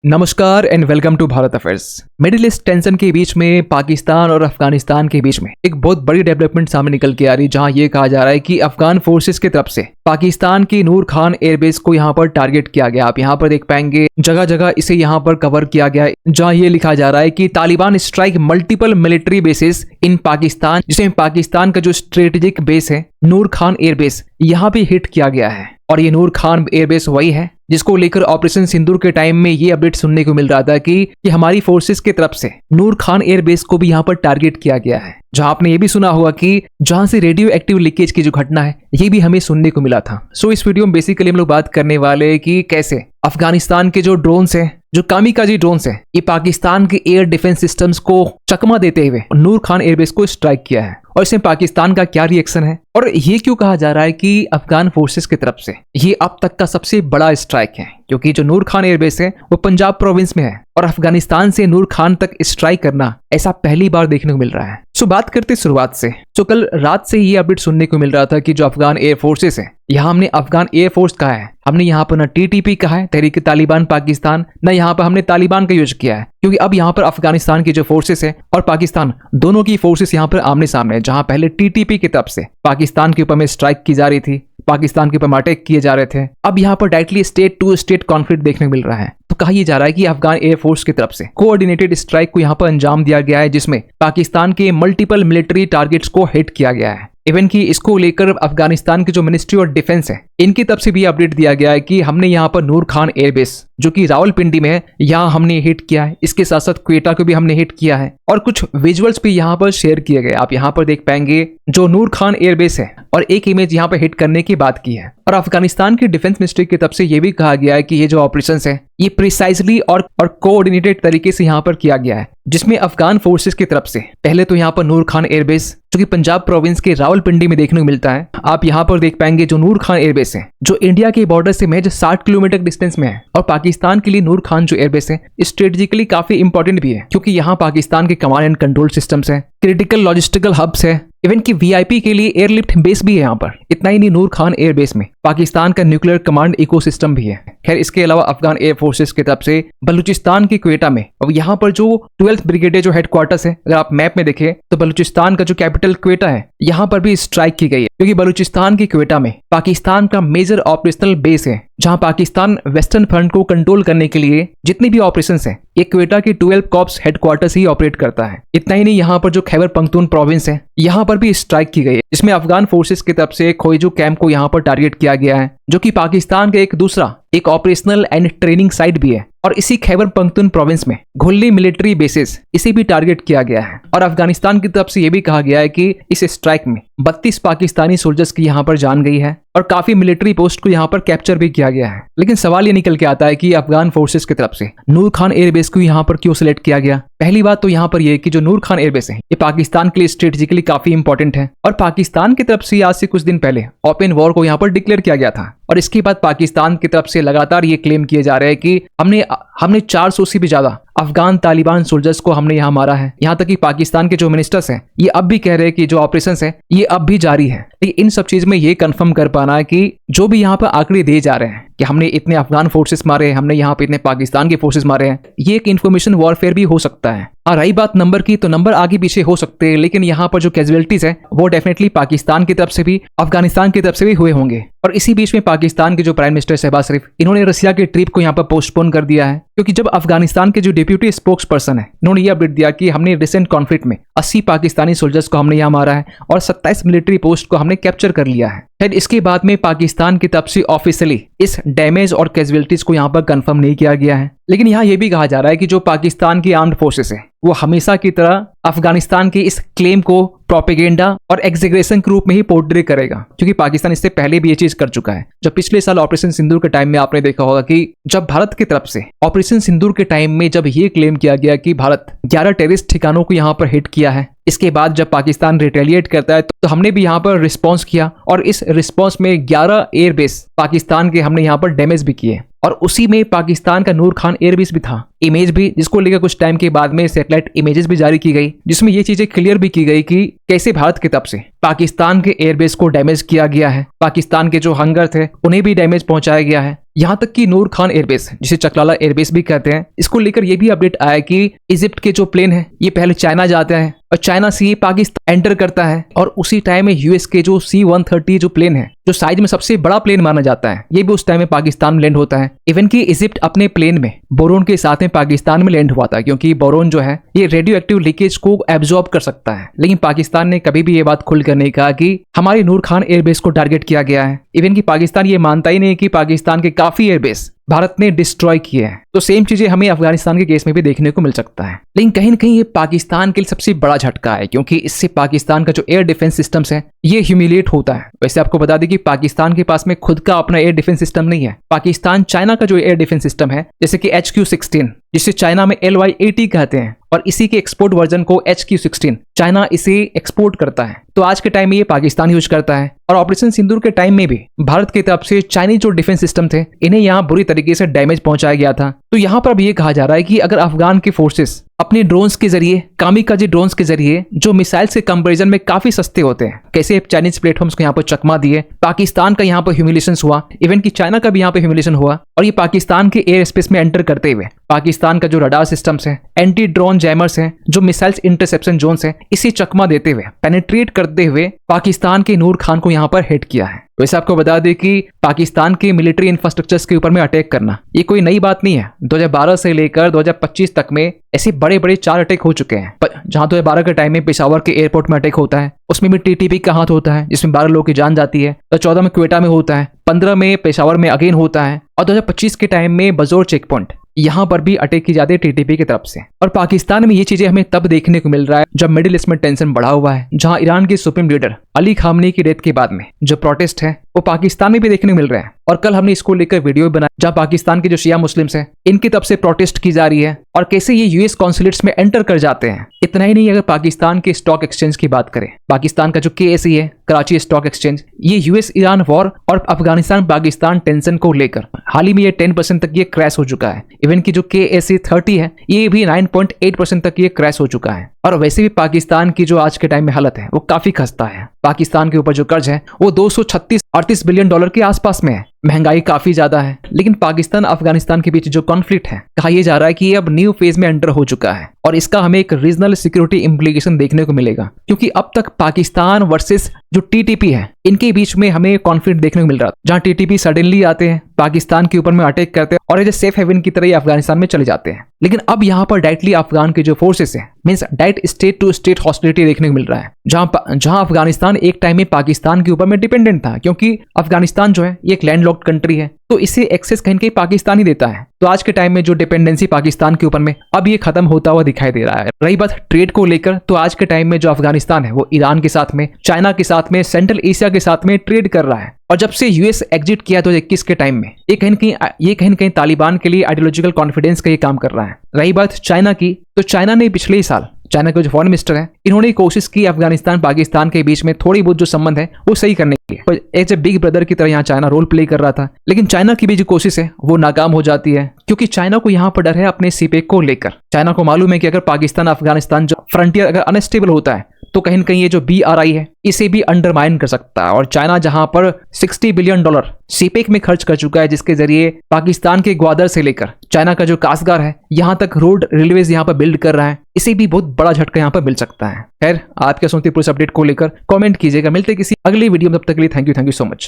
नमस्कार and welcome to Bharat affairs. Middle east tension के बीच में पाकिस्तान और अफगानिस्तान के बीच में एक बहुत बड़ी डेवलपमेंट सामने निकल के आ रही, जहां ये कहा जा रहा है कि अफगान फोर्सेस की तरफ से पाकिस्तान की नूर खान एयरबेस को यहां पर टारगेट किया गया। आप यहां पर देख पाएंगे जगह जगह इसे यहां पर कवर किया गया, जहां ये लिखा जा रहा है कि Taliban strike multiple military bases in Pakistan, जिसमें पाकिस्तान का जो स्ट्रेटेजिक बेस है नूर खान एयरबेस यहां पे हिट किया गया है। और ये नूर खान एयरबेस वही है जिसको लेकर ऑपरेशन सिंदूर के टाइम में ये अपडेट सुनने को मिल रहा था कि हमारी फोर्सेस की तरफ से नूर खान एयरबेस को भी यहां पर टारगेट किया गया है। जहां आपने ये भी सुना होगा कि जहां से रेडियो एक्टिव लीकेज की जो घटना है ये भी हमें सुनने को मिला था। सो इस वीडियो में बेसिकली हम लोग बात करने वाले हैं कि कैसे अफगानिस्तान के जो ड्रोन्स हैं, जो कामिकाजी ड्रोन्स हैं, ये पाकिस्तान के एयर डिफेंस सिस्टम्स को चकमा देते हुए नूर खान एयरबेस को स्ट्राइक किया है और इसमें पाकिस्तान का क्या रिएक्शन है और ये क्यों कहा जा रहा है कि अफगान फोर्सेस की तरफ से ये अब तक का सबसे बड़ा स्ट्राइक है, क्योंकि जो नूर खान एयरबेस है वो पंजाब प्रोविंस में है और अफगानिस्तान से नूर खान तक स्ट्राइक करना ऐसा पहली बार देखने को मिल रहा है। सो बात करते शुरुआत से, तो कल रात से ये अपडेट सुनने को मिल रहा था कि जो अफगान एयर फोर्सेस है, यहाँ हमने अफगान एयर फोर्स कहा है, हमने यहाँ पर ना टीटीपी कहा है तहरीक तालिबान पाकिस्तान, ना यहाँ पर हमने तालिबान का यूज किया है, क्योंकि अब यहाँ पर अफगानिस्तान की जो फोर्सेस है और पाकिस्तान दोनों की फोर्सेस यहाँ पर आमने सामने है। जहाँ पहले टीटीपी की तरफ से पाकिस्तान के ऊपर में स्ट्राइक की जा रही थी, पाकिस्तान के ऊपर अटैक किए जा रहे थे, अब यहाँ पर directly state to state conflict देखने को मिल रहा है। तो कहा यह जा रहा है कि अफगान एयरफोर्स की तरफ से कोऑर्डिनेटेड स्ट्राइक को यहाँ पर अंजाम दिया गया है, जिसमें पाकिस्तान के मल्टीपल मिलिट्री टारगेट्स को हिट किया गया है। इवन कि इसको लेकर अफगानिस्तान की जो मिनिस्ट्री ऑफ डिफेंस है इनकी तरफ से भी अपडेट दिया गया है कि हमने यहाँ पर नूर खान एयरबेस जो कि रावलपिंडी में है यहाँ हमने हिट किया है, इसके साथ साथ क्वेटा को भी हमने हिट किया है और कुछ विजुअल्स भी यहाँ पर शेयर किए गए। आप यहाँ पर देख पाएंगे जो नूर खान एयरबेस है और एक इमेज यहाँ पर हिट करने की बात की है। और अफगानिस्तान की डिफेंस मिनिस्ट्री की तरफ से यह भी कहा गया है कि ये जो ऑपरेशन है ये प्रिसाइजली और कोऑर्डिनेटेड तरीके से यहाँ पर किया गया है, जिसमें अफगान फोर्सेस की तरफ से पहले तो यहाँ पर नूर खान एयरबेस जो कि पंजाब प्रोविंस के रावलपिंडी में देखने को मिलता है, आप यहाँ पर देख पाएंगे जो नूर खान एयरबेस है जो इंडिया के बॉर्डर से महज 60 किलोमीटर डिस्टेंस में है। और पाकिस्तान के लिए नूर खान जो एयरबेस है स्ट्रेटेजिकली काफी इंपॉर्टेंट भी है, क्योंकि यहाँ पाकिस्तान के कमांड एंड कंट्रोल सिस्टम्स है, क्रिटिकल लॉजिस्टिकल हब्स है, इवन की वीआईपी के लिए एयरलिफ्ट बेस भी है यहाँ पर। इतना ही नहीं, नूर खान एयरबेस में पाकिस्तान का न्यूक्लियर कमांड इकोसिस्टम भी है। खैर इसके अलावा अफगान एयर फोर्सेस की तरफ से बलूचिस्तान के क्वेटा में, अब यहाँ पर जो 12th ब्रिगेड जो हेडक्वार्टर्स है, अगर आप मैप में देखें तो बलूचिस्तान का जो कैपिटल क्वेटा है यहाँ पर भी स्ट्राइक की गई है, क्योंकि बलूचिस्तान के क्वेटा में पाकिस्तान का मेजर ऑपरेशनल बेस है, जहां पाकिस्तान वेस्टर्न फ्रंट को कंट्रोल करने के लिए जितनी भी ऑपरेशंस है ये क्वेटा की 12 कॉर्प्स हेडक्वार्टर्स ही ऑपरेट करता है। इतना ही नहीं, यहाँ पर जो खैबर पख्तून प्रोविंस है यहाँ पर भी स्ट्राइक की गई है, जिसमें अफगान फोर्सेस की तरफ से खोइजू कैंप को यहाँ पर टारगेट किया गया है, जो कि पाकिस्तान का एक दूसरा एक ऑपरेशनल एंड ट्रेनिंग साइट भी है। और इसी खैबर पख्तून प्रोविंस में घुल्ली मिलिट्री बेसिस इसे भी टारगेट किया गया है। और अफगानिस्तान की तरफ से यह भी कहा गया है कि इस स्ट्राइक में 32 पाकिस्तानी सोल्जर्स की यहाँ पर जान गई है और काफी मिलिट्री पोस्ट को यहाँ पर कैप्चर भी किया गया है। लेकिन सवाल ये निकल के आता है कि अफगान फोर्सेस की तरफ से नूर खान एयरबेस को यहाँ पर क्यों सिलेक्ट किया गया। पहली बात तो यहाँ पर यह कि जो नूर खान एयरबेस है ये पाकिस्तान के लिए स्ट्रेटेजिकली काफी इंपॉर्टेंट है और पाकिस्तान की तरफ से आज से कुछ दिन पहले ओपन वॉर को यहाँ पर डिक्लेयर किया गया था। और इसके बाद पाकिस्तान की तरफ से लगातार ये क्लेम किए जा रहे हैं कि हमने 400 से भी ज्यादा अफगान तालिबान सोल्जर्स को हमने यहाँ मारा है। यहाँ तक कि पाकिस्तान के जो मिनिस्टर्स हैं ये अब भी कह रहे हैं कि जो ऑपरेशंस है ये अब भी जारी है। लेकिन इन सब चीज में ये कंफर्म कर पाना है कि जो भी यहाँ पर आंकड़े दिए जा रहे हैं कि हमने इतने अफगान फोर्सेस मारे हैं, हमने यहाँ पे इतने पाकिस्तान के फोर्सेस मारे हैं, ये एक इन्फॉर्मेशन वॉरफेयर भी हो सकता है। रही बात नंबर की, तो नंबर आगे पीछे हो सकते हैं, लेकिन यहाँ पर जो कैजुअलिटीज है वो डेफिनेटली पाकिस्तान की तरफ से भी अफगानिस्तान की तरफ से भी हुए होंगे। और इसी बीच में पाकिस्तान के जो प्राइम मिनिस्टर शहबाज शरीफ इन्होंने रसिया के ट्रिप को यहाँ पर पोस्टपोन कर दिया है, क्योंकि जब अफगानिस्तान के जो डिप्यूटी स्पोक्स पर्सन है इन्होंने ये अपडेट दिया कि हमने रिसेंट कॉन्फ्लिक्ट में 80 पाकिस्तानी सोल्जर्स को हमने यहाँ मारा है और 27 मिलिट्री पोस्ट को हमने कैप्चर कर लिया है। फिर इसके बाद में पाकिस्तान की तरफ से ऑफिशियली इस डैमेज और कैजुअलिटीज को यहाँ पर कंफर्म नहीं किया गया है। लेकिन यहाँ ये भी कहा जा रहा है कि जो पाकिस्तान की आर्म्ड फोर्सेस है वो हमेशा की तरह अफगानिस्तान के इस क्लेम को प्रोपेगेंडा और एग्जीग्रेशन के रूप में ही पोर्ट्रे करेगा, क्योंकि पाकिस्तान इससे पहले भी ये चीज कर चुका है। जब पिछले साल ऑपरेशन सिंदूर के टाइम में आपने देखा होगा कि जब भारत की तरफ से ऑपरेशन सिंदूर के टाइम में जब ये क्लेम किया गया कि भारत 11 टेररिस्ट ठिकानों को यहाँ पर हिट किया है, इसके बाद जब पाकिस्तान रिटेलिएट करता है तो हमने भी यहाँ पर रिस्पॉन्स किया और इस रिस्पॉन्स में 11 एयरबेस पाकिस्तान के हमने यहाँ पर डैमेज भी किए और उसी में पाकिस्तान का नूर खान एयरबेस भी था। इमेज भी जिसको लेकर कुछ टाइम के बाद में सैटेलाइट इमेजेस भी जारी की गई, जिसमें ये चीजें क्लियर भी की गई कि कैसे भारत की तरफ से पाकिस्तान के एयरबेस को डैमेज किया गया है, पाकिस्तान के जो हंगर थे उन्हें भी डैमेज पहुंचाया गया है यहाँ तक कि नूर खान एयरबेस, जिसे चकलाला एयरबेस भी कहते हैं, इसको लेकर ये भी अपडेट आया कि इजिप्ट के जो प्लेन है ये पहले चाइना जाते हैं और चाइना से ये पाकिस्तान एंटर करता है, और उसी टाइम में यूएस के जो C-130 जो प्लेन है, जो साइज में सबसे बड़ा प्लेन माना जाता है, ये भी उस टाइम में पाकिस्तान में लैंड होता है। इवन कि इजिप्ट अपने प्लेन में बोरोन के साथ में पाकिस्तान में लैंड हुआ था, क्योंकि बोरोन जो है ये रेडियो एक्टिव लीकेज को एब्जॉर्ब कर सकता है। लेकिन पाकिस्तान ने कभी भी ये बात खुलकर नहीं कहा कि हमारी नूर खान एयरबेस को टारगेट किया गया है। इवन कि पाकिस्तान ये मानता ही नहीं कि पाकिस्तान के काफी एयरबेस भारत ने डिस्ट्रॉय किए हैं। तो सेम चीजें हमें अफगानिस्तान के केस में भी देखने को मिल सकता है। लेकिन कहीं न कहीं ये पाकिस्तान के लिए सबसे बड़ा झटका है, क्योंकि इससे पाकिस्तान का जो एयर डिफेंस सिस्टम्स है ये ह्यूमिलिएट होता है। वैसे आपको बता दें कि पाकिस्तान के पास में खुद का अपना एयर डिफेंस सिस्टम नहीं है। पाकिस्तान चाइना का जो एयर डिफेंस सिस्टम है, जैसे कि HQ-16, जिसे चाइना में LY-80 कहते हैं, और इसी के एक्सपोर्ट वर्जन को HQ-16 चाइना इसे एक्सपोर्ट करता है। तो आज के टाइम में ये पाकिस्तान यूज करता है, और ऑपरेशन सिंदूर के टाइम में भी भारत की तरफ से चाइनीज जो डिफेंस सिस्टम थे इन्हें यहाँ बुरी तरीके से डैमेज पहुंचाया गया था। तो यहाँ पर अब ये कहा जा रहा है कि अगर अफगान के फोर्सेस अपने ड्रोन्स के जरिए, कामिकाजी ड्रोन्स के जरिए, जो मिसाइल्स के कंपैरिजन में काफी सस्ते होते हैं, कैसे चाइनीज प्लेटफॉर्म्स को यहाँ पर चकमा दिए, पाकिस्तान का यहाँ पर ह्यूमिलेशन हुआ, इवन कि चाइना का भी यहाँ पे ह्यूमिलेशन हुआ, और ये पाकिस्तान के एयर स्पेस में एंटर करते हुए पाकिस्तान का जो रडार सिस्टम्स है, एंटी ड्रोन जैमर्स हैं, जो मिसाइल्स इंटरसेप्शन जोन्स हैं, इसे चकमा देते हुए, पेनिट्रेट करते हुए पाकिस्तान के नूर खान को यहाँ पर हिट किया है। वैसे आपको बता दें कि पाकिस्तान के मिलिट्री इंफ्रास्ट्रक्चर्स के ऊपर में अटैक करना ये कोई नई बात नहीं है। 2012 से लेकर 2025 तक में ऐसे बड़े बड़े 4 अटैक हो चुके हैं। जहां 2012 के टाइम में पेशावर के एयरपोर्ट में अटैक होता है, उसमें भी TTP का हाथ होता है, जिसमें 12 लोगों की जान जाती है। 2014 में क्वेटा में होता है, 15 में पेशावर में अगेन होता है, और 2025 के टाइम में बजोर चेक पॉइंट यहाँ पर भी अटैक की जाती है TTP की तरफ से। और पाकिस्तान में ये चीजें हमें तब देखने को मिल रहा है जब मिडिल ईस्ट में टेंशन बढ़ा हुआ है, जहां ईरान के सुप्रीम लीडर अली खामनी की डेथ के बाद में जो प्रोटेस्ट है वो पाकिस्तान में भी देखने को मिल रहा है। और कल हमने इसको लेकर वीडियो बनाया, जहां पाकिस्तान के जो शिया मुस्लिम्स हैं इनकी तरफ से प्रोटेस्ट की जा रही है, और कैसे ये यूएस कॉन्सुलेट्स में एंटर कर जाते हैं। इतना ही नहीं, अगर पाकिस्तान के स्टॉक एक्सचेंज की बात करें, पाकिस्तान का जो KSE है, कराची स्टॉक एक्सचेंज, ये यूएस ईरान वॉर और अफगानिस्तान पाकिस्तान टेंशन को लेकर हाल ही में ये 10% तक ये क्रैश हो चुका है। इवन की जो KSE 30 है ये भी 9.8% तक ये क्रैश हो चुका है। और वैसे भी पाकिस्तान की जो आज के टाइम में हालत है वो काफी खस्ता है। पाकिस्तान के ऊपर जो कर्ज है वो 238 बिलियन डॉलर के आसपास में है। महंगाई काफी ज्यादा है। लेकिन पाकिस्तान अफगानिस्तान के बीच जो कॉन्फ्लिक्ट है, कहा यह जा रहा है कि ये अब न्यू फेज में एंटर हो चुका है, और इसका हमें एक रीजनल सिक्योरिटी इम्प्लीकेशन देखने को मिलेगा। क्योंकि अब तक पाकिस्तान वर्सेस जो TTP है इनके बीच में हमें कॉन्फ्लिक्ट देखने को मिल रहा था, जहां TTP सडनली आते हैं, पाकिस्तान के ऊपर में अटैक करते हैं, और एज ए सेफ हेवन की तरह अफगानिस्तान में चले जाते हैं। लेकिन अब यहाँ पर डायरेक्टली अफगान के जो फोर्सेस है, means direct state to state hostility देखने को मिल रहा है, जहां अफगानिस्तान एक टाइम में पाकिस्तान के ऊपर में डिपेंडेंट था, क्योंकि अफगानिस्तान जो है ये एक लैंडलॉक्ड कंट्री है, तो इसे एक्सेस कहीं कहीं पाकिस्तान ही देता है। तो आज के टाइम में जो डिपेंडेंसी पाकिस्तान के ऊपर में अब ये खत्म होता हुआ दिखाई दे रहा है। रही बात ट्रेड को लेकर, तो आज के टाइम में जो अफगानिस्तान है वो ईरान के साथ में, चाइना के साथ में, सेंट्रल एशिया के साथ में ट्रेड कर रहा है। और जब से यूएस एग्जिट किया 2021 के टाइम में, ये कहीं न कहीं तालिबान के लिए आइडियोलॉजिकल कॉन्फिडेंस का ये काम कर रहा है। रही बात चाइना की, तो चाइना ने पिछले ही साल, चाइना के जो फॉरेन मिनिस्टर है, इन्होंने कोशिश की अफगानिस्तान पाकिस्तान के बीच में थोड़ी बहुत जो संबंध है वो सही करने की। एज ए बिग ब्रदर की तरह यहाँ चाइना रोल प्ले कर रहा था। लेकिन चाइना की भी जो कोशिश है वो नाकाम हो जाती है, क्योंकि चाइना को यहाँ पर डर है अपने सीपेक को लेकर। चाइना को मालूम है कि अगर पाकिस्तान अफगानिस्तान जो फ्रंटियर अगर अनस्टेबल होता है तो कहीं न कहीं ये जो BRI है इसे भी अंडरमाइन कर सकता है। और चाइना जहां पर $60 बिलियन सीपेक में खर्च कर चुका है, जिसके जरिए पाकिस्तान के ग्वादर से लेकर चाइना का जो कासगार है यहां तक रोड रेलवेज यहां पर बिल्ड कर रहा है, इसे भी बहुत बड़ा झटका यहां पर मिल सकता है। खैर, आप क्या सुनते हैं पूरे अपडेट को लेकर कमेंट कीजिएगा। मिलते किसी अगली वीडियो में, तब तक के लिए थैंक यू सो मच।